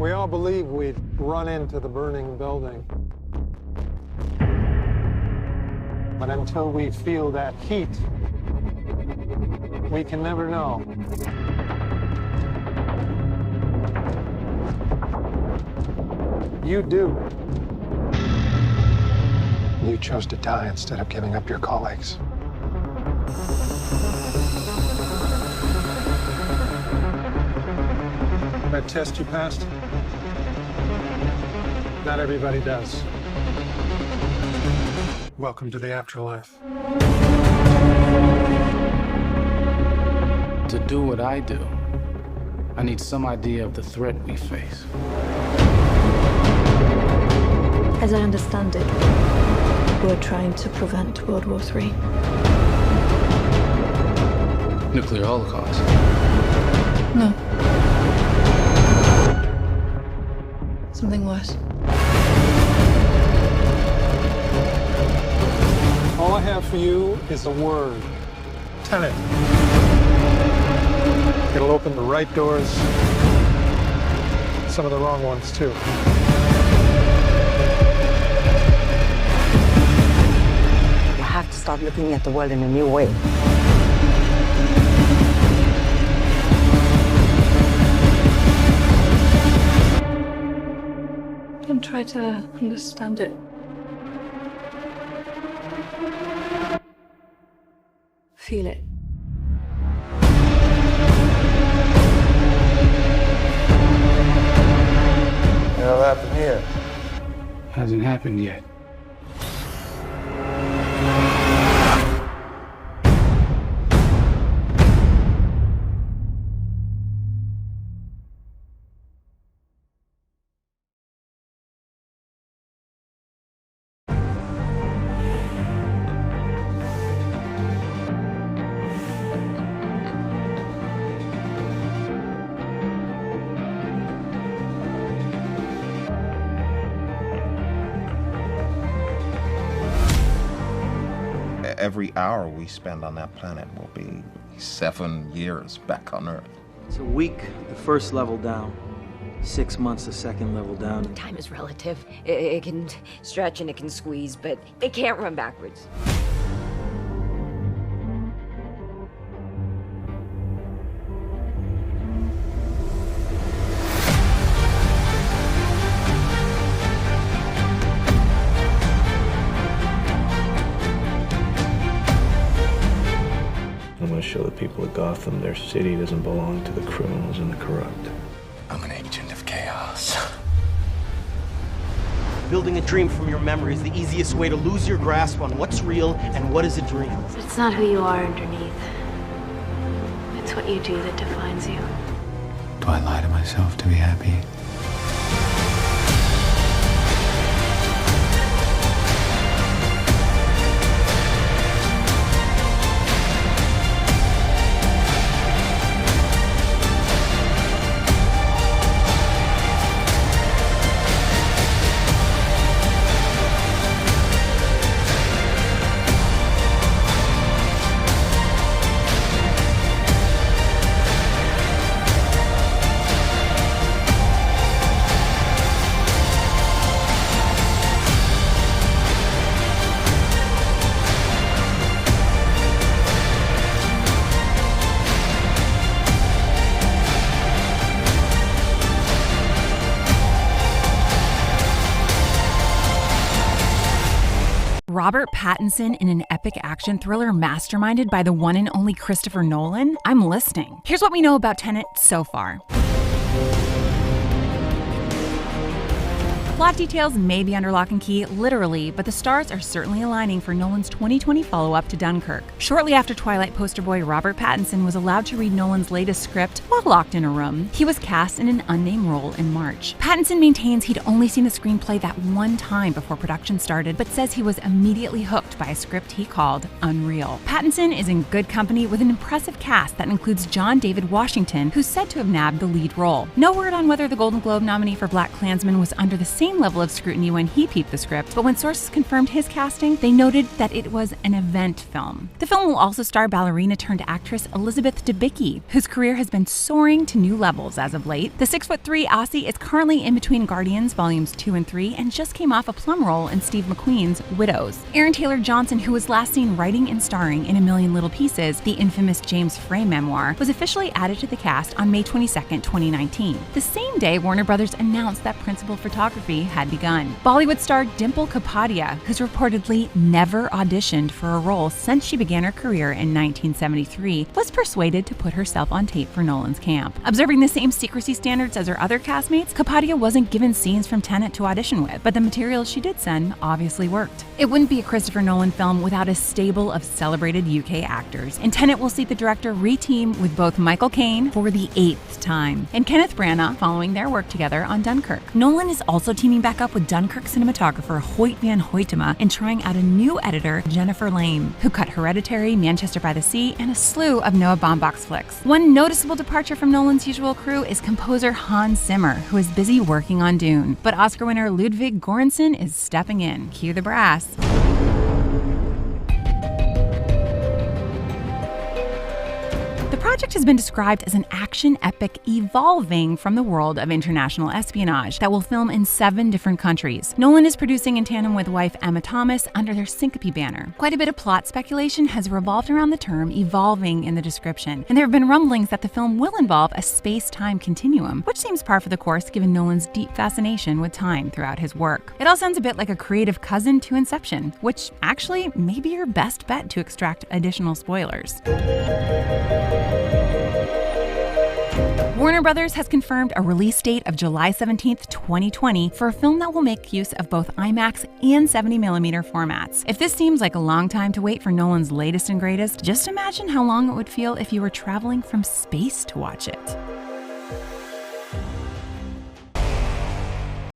We all believe we'd run into the burning building. But until we feel that heat, we can never know. You do. You chose to die instead of giving up your colleagues. That test you passed? Not everybody does. Welcome to the afterlife. To do what I do, I need some idea of the threat we face. As I understand it, we're trying to prevent World War III. Nuclear holocaust. No. Something worse. All I have for you is a word. Tenet. It'll open the right doors, some of the wrong ones too. You have to start looking at the world in a new way. And try to understand it. Feel it. What'll happen here? Hasn't happened yet. Every hour we spend on that planet will be 7 years back on Earth. It's a week, the first level down. 6 months, the second level down. Time is relative. It can stretch and it can squeeze, but it can't run backwards. I'm going to show the people of Gotham their city doesn't belong to the criminals and the corrupt. I'm an agent of chaos. Building a dream from your memory is the easiest way to lose your grasp on what's real and what is a dream. But it's not who you are underneath. It's what you do that defines you. Do I lie to myself to be happy? Robert Pattinson in an epic action thriller masterminded by the one and only Christopher Nolan? I'm listening. Here's what we know about Tenet so far. Plot details may be under lock and key, literally, but the stars are certainly aligning for Nolan's 2020 follow-up to Dunkirk. Shortly after Twilight poster boy Robert Pattinson was allowed to read Nolan's latest script while locked in a room, he was cast in an unnamed role in March. Pattinson maintains he'd only seen the screenplay that one time before production started, but says he was immediately hooked by a script he called Unreal. Pattinson is in good company with an impressive cast that includes John David Washington, who's said to have nabbed the lead role. No word on whether the Golden Globe nominee for BlacKkKlansman was under the same same level of scrutiny when he peeped the script, but when sources confirmed his casting, they noted that it was an event film. The film will also star ballerina-turned-actress Elizabeth Debicki, whose career has been soaring to new levels as of late. The 6'3" Aussie is currently in between Guardians Volumes 2 and 3 and just came off a plum role in Steve McQueen's Widows. Aaron Taylor Johnson, who was last seen writing and starring in A Million Little Pieces, the infamous James Frey memoir, was officially added to the cast on May 22, 2019. The same day, Warner Brothers announced that principal photography had begun. Bollywood star Dimple Kapadia, who's reportedly never auditioned for a role since she began her career in 1973, was persuaded to put herself on tape for Nolan's camp. Observing the same secrecy standards as her other castmates, Kapadia wasn't given scenes from Tenet to audition with, but the materials she did send obviously worked. It wouldn't be a Christopher Nolan film without a stable of celebrated UK actors. In Tenet, we'll see the director re-team with both Michael Caine for the 8th time, and Kenneth Branagh following their work together on Dunkirk. Nolan is also teaming back up with Dunkirk cinematographer Hoyt van Hoytema and trying out a new editor, Jennifer Lame, who cut Hereditary, Manchester by the Sea, and a slew of Noah Baumbach's flicks. One noticeable departure from Nolan's usual crew is composer Hans Zimmer, who is busy working on Dune. But Oscar winner Ludwig Göransson is stepping in. Cue the brass. The project has been described as an action epic evolving from the world of international espionage that will film in 7 different countries. Nolan is producing in tandem with wife Emma Thomas under their Syncope banner. Quite a bit of plot speculation has revolved around the term evolving in the description, and there have been rumblings that the film will involve a space-time continuum, which seems par for the course given Nolan's deep fascination with time throughout his work. It all sounds a bit like a creative cousin to Inception, which actually may be your best bet to extract additional spoilers. Warner Brothers has confirmed a release date of July 17, 2020 for a film that will make use of both IMAX and 70mm formats. If this seems like a long time to wait for Nolan's latest and greatest, just imagine how long it would feel if you were traveling from space to watch it.